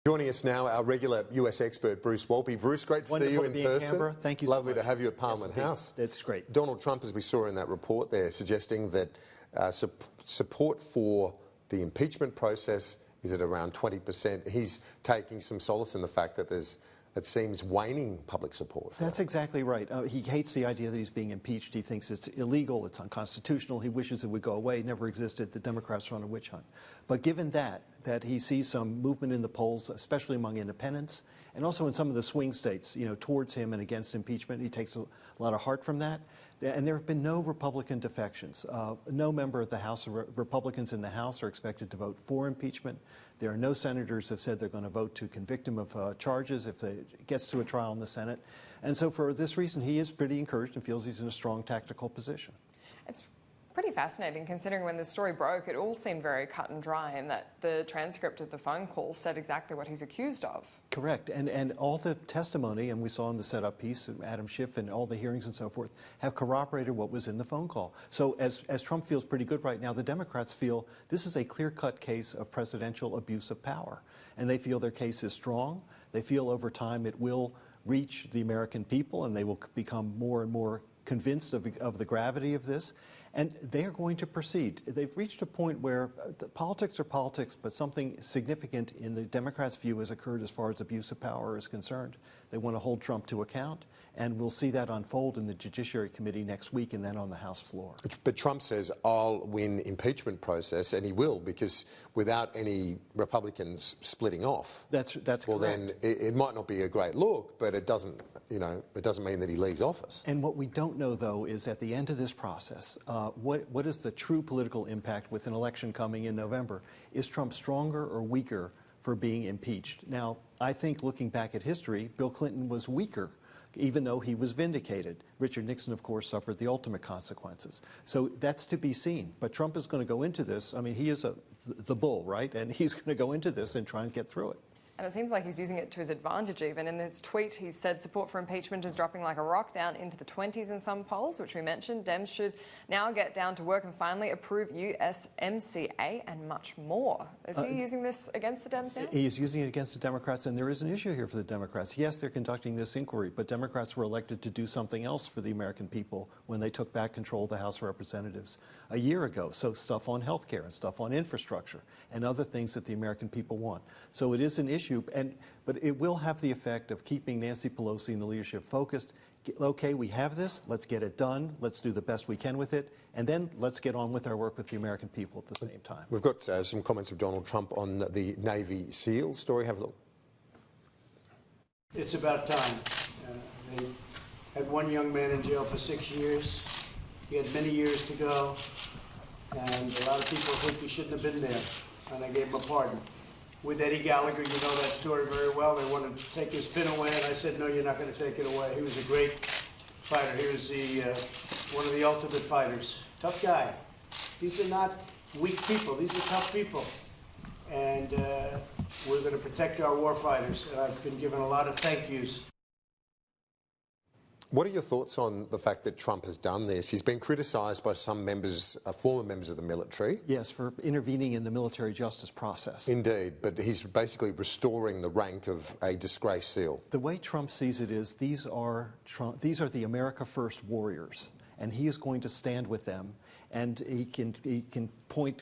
Joining us now, our regular US expert, Bruce Wolpe. Bruce, great to see you in person. Canberra. Thank you so Lovely much. to have you at Parliament House. It's great. Donald Trump, as we saw in that report there, suggesting that support for the impeachment process is at around 20%. He's taking some solace in the fact that there's, it seems, waning public support for That's exactly right. He hates the idea that he's being impeached. He thinks it's illegal, it's unconstitutional. He wishes it would go away. It never existed. The Democrats are on a witch hunt. But given that he sees some movement in the polls, especially among independents, and also in some of the swing states, towards him and against impeachment, he takes a lot of heart from that. And there have been no Republican defections. No member of the House, Republicans in the House are expected to vote for impeachment. There are no senators who have said they're going to vote to convict him of charges if it gets to a trial in the Senate. And so for this reason, he is pretty encouraged and feels he's in a strong tactical position. It's pretty fascinating considering when the story broke, it all seemed very cut and dry, and that the transcript of the phone call said exactly what he's accused of. Correct. And all the testimony, and we saw in the setup piece, Adam Schiff and all the hearings and so forth, have corroborated what was in the phone call. So as Trump feels pretty good right now, the Democrats feel this is a clear-cut case of presidential abuse of power. And they feel their case is strong. They feel over time it will reach the American people, and they will become more and more convinced of the gravity of this. And they are going to proceed. They've reached a point where politics are politics, but something significant in the Democrats' view has occurred as far as abuse of power is concerned. They want to hold Trump to account, and we'll see that unfold in the Judiciary Committee next week and then on the House floor. But Trump says, I'll win impeachment process, and he will, because without any Republicans splitting off, that's well, correct. Then it might not be a great look, but it doesn't mean that he leaves office. And what we don't know, though, is at the end of this process, what is the true political impact with an election coming in November? Is Trump stronger or weaker for being impeached? Now, I think looking back at history, Bill Clinton was weaker, even though he was vindicated. Richard Nixon, of course, suffered the ultimate consequences. So that's to be seen. But Trump is going to go into this. I mean, he is the bull, right? And he's going to go into this and try and get through it. And it seems like he's using it to his advantage even. In his tweet, he said support for impeachment is dropping like a rock down into the 20s in some polls, which we mentioned. Dems should now get down to work and finally approve USMCA and much more. Is he using this against the Dems now? He's using it against the Democrats, and there is an issue here for the Democrats. Yes, they're conducting this inquiry, but Democrats were elected to do something else for the American people when they took back control of the House of Representatives a year ago. So stuff on health care and stuff on infrastructure and other things that the American people want. So it is an issue. But it will have the effect of keeping Nancy Pelosi and the leadership focused. Okay, we have this. Let's get it done. Let's do the best we can with it. And then let's get on with our work with the American people at the same time. We've got some comments of Donald Trump on the Navy SEAL story. Have a look. It's about time. They had one young man in jail for 6 years. He had many years to go. And a lot of people think he shouldn't have been there. And I gave him a pardon. With Eddie Gallagher, you know that story very well. They wanted to take his pin away, and I said, no, you're not going to take it away. He was a great fighter. He was one of the ultimate fighters. Tough guy. These are not weak people. These are tough people. And we're going to protect our war fighters. I've been given a lot of thank yous. What are your thoughts on the fact that Trump has done this? He's been criticised by some members, former members of the military. Yes, for intervening in the military justice process. Indeed, but he's basically restoring the rank of a disgraced SEAL. The way Trump sees it is these are the America First warriors, and he is going to stand with them. And he can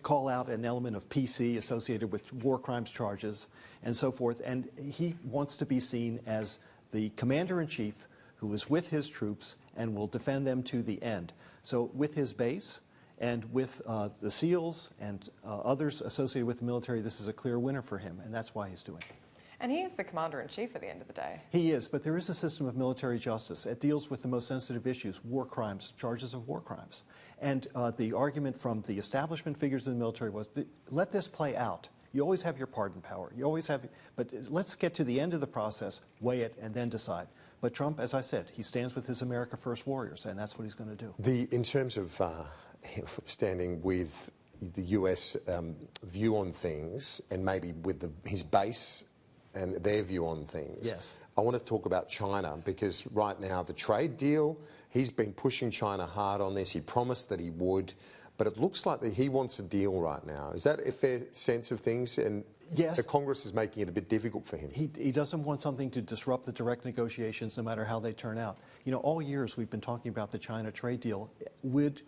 call out an element of PC associated with war crimes charges and so forth. And he wants to be seen as the commander-in-chief who is with his troops and will defend them to the end. So with his base and with the SEALs and others associated with the military, this is a clear winner for him, and that's why he's doing it. And he is the commander-in-chief at the end of the day. He is, but there is a system of military justice. It deals with the most sensitive issues, war crimes, charges of war crimes. And the argument from the establishment figures in the military was, let this play out. You always have your pardon power. You always have, but let's get to the end of the process, weigh it, and then decide. But Trump, as I said, he stands with his America First warriors, and that's what he's going to do. In terms of standing with the US view on things, and maybe with his base and their view on things, yes. I want to talk about China, because right now the trade deal, he's been pushing China hard on this. He promised that he would. But it looks like that he wants a deal right now. Is that a fair sense of things? And Yes. The Congress is making it a bit difficult for him. He doesn't want something to disrupt the direct negotiations, no matter how they turn out. You know, all years we've been talking about the China trade deal. Would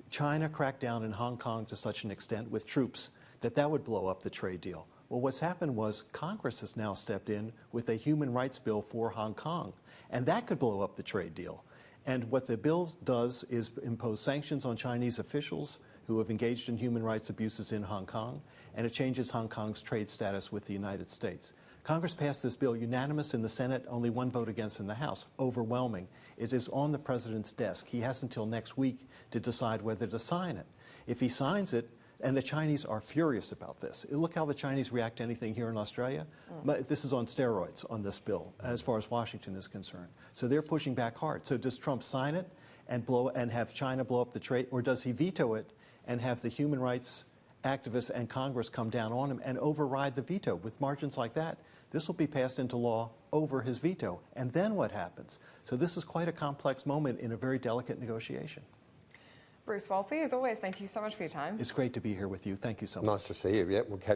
China crack down in Hong Kong to such an extent with troops that would blow up the trade deal? Well, what's happened was Congress has now stepped in with a human rights bill for Hong Kong, and that could blow up the trade deal. And what the bill does is impose sanctions on Chinese officials who have engaged in human rights abuses in Hong Kong, and it changes Hong Kong's trade status with the United States. Congress passed this bill unanimous in the Senate, only one vote against in the House, overwhelming. It is on the president's desk. He has until next week to decide whether to sign it. If he signs it, and the Chinese are furious about this. Look how the Chinese react to anything here in Australia. But this is on steroids on this bill, as far as Washington is concerned. So they're pushing back hard. So does Trump sign it and have China blow up the trade, or does he veto it and have the human rights activists and Congress come down on him and override the veto? With margins like that, this will be passed into law over his veto. And then what happens? So this is quite a complex moment in a very delicate negotiation. Bruce Wolpe, as always, thank you so much for your time. It's great to be here with you. Thank you so much. Nice to see you. Yeah, we'll catch